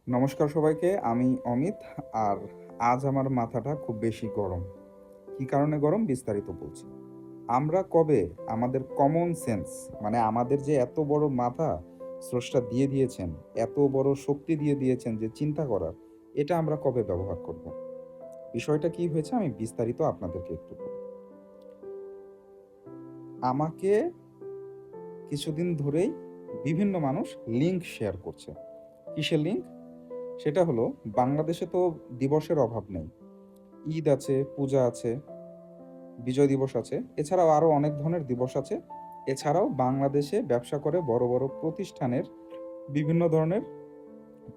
নমস্কার সবাইকে। আমি অমিত। আর আজ আমার মাথাটা খুব বেশি গরম। কি কারণে গরম বিস্তারিত বলছি। আমরা কবে আমাদের কমন সেন্স, মানে আমাদের যে এত বড় মাথা স্রষ্টা দিয়ে দিয়েছেন, এত বড় শক্তি দিয়ে দিয়েছেন যে চিন্তা করার, এটা আমরা কবে ব্যবহার করব? বিষয়টা কি হয়েছে আমি বিস্তারিত আপনাদেরকে একটু বলি। আমাকে কিছুদিন ধরেই বিভিন্ন মানুষ লিঙ্ক শেয়ার করছে। কিসের লিঙ্ক? সেটা হলো, বাংলাদেশে তো দিবসের অভাব নেই। ঈদ আছে, পূজা আছে, বিজয় দিবস আছে, এছাড়াও আরও অনেক ধরনের দিবস আছে। এছাড়াও বাংলাদেশে ব্যবসা করে বড় বড় প্রতিষ্ঠানের বিভিন্ন ধরনের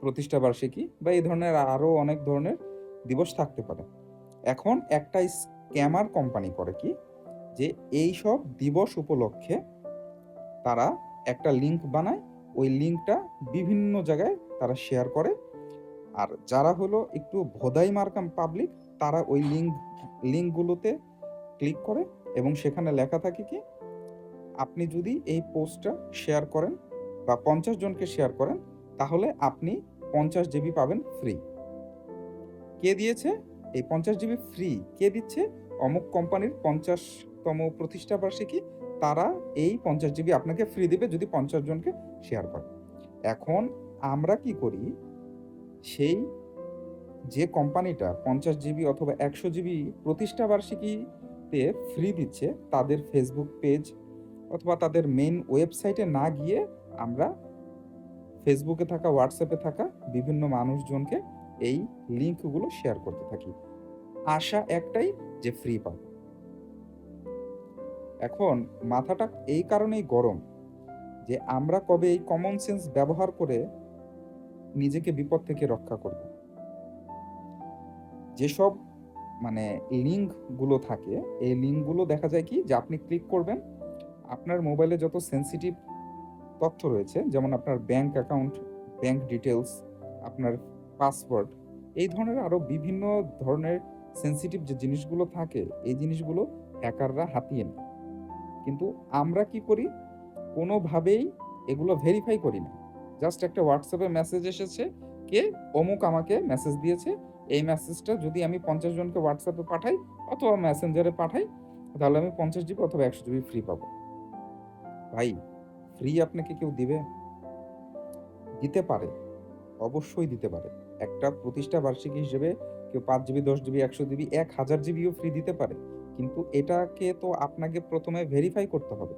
প্রতিষ্ঠা বার্ষিকী বা এই ধরনের আরও অনেক ধরনের দিবস থাকতে পারে। এখন একটা স্ক্যামার কোম্পানি করে কি, যে এই সব দিবস উপলক্ষে তারা একটা লিঙ্ক বানায়, ওই লিঙ্কটা বিভিন্ন জায়গায় তারা শেয়ার করে। আর যারা হলো একটু ভোদাই মার্কাম পাবলিক, তারা ওই লিঙ্কগুলোতে ক্লিক করে এবং সেখানে লেখা থাকে কি, আপনি যদি এই পোস্টটা শেয়ার করেন বা 50 জনকে শেয়ার করেন, তাহলে আপনি 50 জিবি পাবেন ফ্রি। কে দিয়েছে এই 50 জিবি ফ্রি? কে দিচ্ছে? অমুক কোম্পানির 50তম প্রতিষ্ঠা বার্ষিকী, তারা এই 50 জিবি আপনাকে ফ্রি দিবে যদি 50 জনকে শেয়ার করেন। এখন আমরা কি করি, সেই যে কোম্পানিটা 50 জিবি অথবা 100 জিবি প্রতিষ্ঠা বার্ষিকীতে ফ্রি দিচ্ছে, তাদের ফেসবুক পেজ অথবা তাদের মেইন ওয়েবসাইটে না গিয়ে আমরা ফেসবুকে থাকা, হোয়াটসঅ্যাপে থাকা বিভিন্ন মানুষজনকে এই লিঙ্কগুলো শেয়ার করতে থাকি, আশা একটাই যে ফ্রি পাবো। এখন মাথাটা এই কারণেই গরম যে আমরা কবে এই কমন সেন্স ব্যবহার করে নিজেকে বিপদ থেকে রক্ষা করব। যেসব মানে লিঙ্কগুলো থাকে, এই লিঙ্কগুলো দেখা যায় কি, যে আপনি ক্লিক করবেন, আপনার মোবাইলে যত সেন্সিটিভ তথ্য রয়েছে, যেমন আপনার ব্যাংক অ্যাকাউন্ট, ব্যাংক ডিটেলস, আপনার পাসওয়ার্ড, এই ধরনের আরও বিভিন্ন ধরনের সেন্সিটিভ যে জিনিসগুলো থাকে, এই জিনিসগুলো হ্যাকাররা হাতিয়ে নেয়। কিন্তু আমরা কি করি, কোনোভাবেই এগুলো ভেরিফাই করি না। জাস্ট একটা হোয়াটসঅ্যাপে মেসেজ এসেছে, কে অমুক আমাকে মেসেজ দিয়েছে, এই মেসেজটা যদি আমি 50 জনকে হোয়াটসঅ্যাপে পাঠাই অথবা মেসেঞ্জারে পাঠাই, তাহলে আমি 50 জিবি অথবা 100 জিবি ফ্রি পাবো। ভাই, ফ্রি আপনাকে কেউ দিবে? দিতে পারে, অবশ্যই দিতে পারে। একটা প্রতিষ্ঠা বার্ষিকী হিসেবে কেউ 5 জিবি, 10 জিবি, 100 জিবি, 1000 জিবিও ফ্রি দিতে পারে। কিন্তু এটাকে তো আপনাকে প্রথমে ভেরিফাই করতে হবে।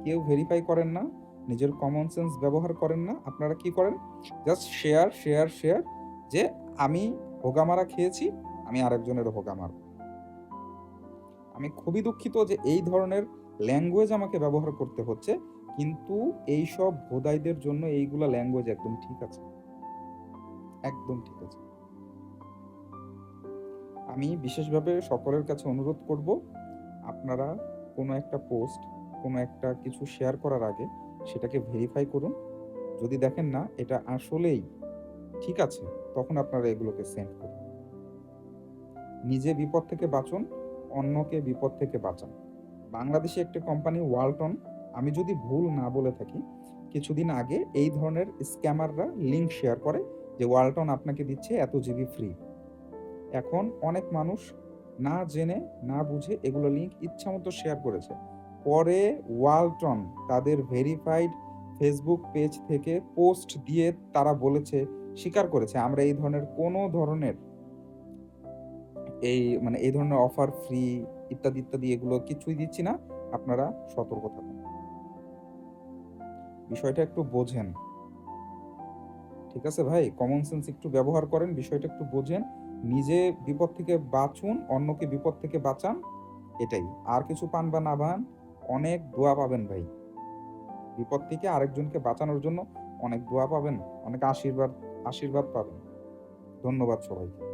কেউ ভেরিফাই করেন না, নিজের কমন সেন্স ব্যবহার করেন না। আপনারা কি করেন? জাস্ট শেয়ার, শেয়ার, শেয়ার, যে আমি হোগা খেয়েছি, আমি আরেকজনেরও হোগা মারব। আমি খুবই দুঃখিত যে এই ধরনের ল্যাঙ্গুয়েজ আমাকে ব্যবহার করতে হচ্ছে, কিন্তু এইসব ভোদাইদের জন্য এইগুলা ল্যাঙ্গুয়েজ একদম ঠিক আছে, একদম ঠিক আছে। আমি বিশেষভাবে সকলের কাছে অনুরোধ করব, আপনারা কোনো একটা পোস্ট, কোনো একটা কিছু শেয়ার করার আগে সেটাকে ভেরিফাই করুন। যদি দেখেন না এটা আসলেই ঠিক আছে, তখন আপনারা এগুলোকে সেন্ড করুন। নিজে বিপদ থেকে বাঁচুন, অন্যকে বিপদ থেকে বাঁচান। বাংলাদেশে একটা কোম্পানি ওয়ালটন, আমি যদি ভুল না বলে থাকি, কিছুদিন আগে এই ধরনের স্ক্যামাররা লিঙ্ক শেয়ার করে যে ওয়ালটন আপনাকে দিচ্ছে এত জিবি ফ্রি। এখন অনেক মানুষ না জেনে না বুঝে এগুলো লিঙ্ক ইচ্ছামতো শেয়ার করেছে। পরে ওয়ালটন তাদের ভেরিফাইড ফেসবুক পেজ থেকে পোস্ট দিয়ে তারা বলেছে, স্বীকার করেছে, আমরা এই ধরনের কোনো ধরনের এই ধরনের অফার, ফ্রি ইত্যাদি ইত্যাদি এগুলো কিছুই দিচ্ছি না, আপনারা সতর্ক থাকুন। বিষয়টা একটু বোঝেন। ঠিক আছে ভাই, কমন সেন্স একটু ব্যবহার করেন, বিষয়টা একটু বোঝেন, নিজে বিপদ থেকে বাঁচুন, অন্যকে বিপদ থেকে বাঁচান। এটাই। আর কিছু পান বা না পান, অনেক দোয়া পাবেন ভাই। বিপদ থেকে আরেকজনকে বাঁচানোর জন্য অনেক দোয়া পাবেন, অনেক আশীর্বাদ আশীর্বাদ পাবেন। ধন্যবাদ সবাইকে।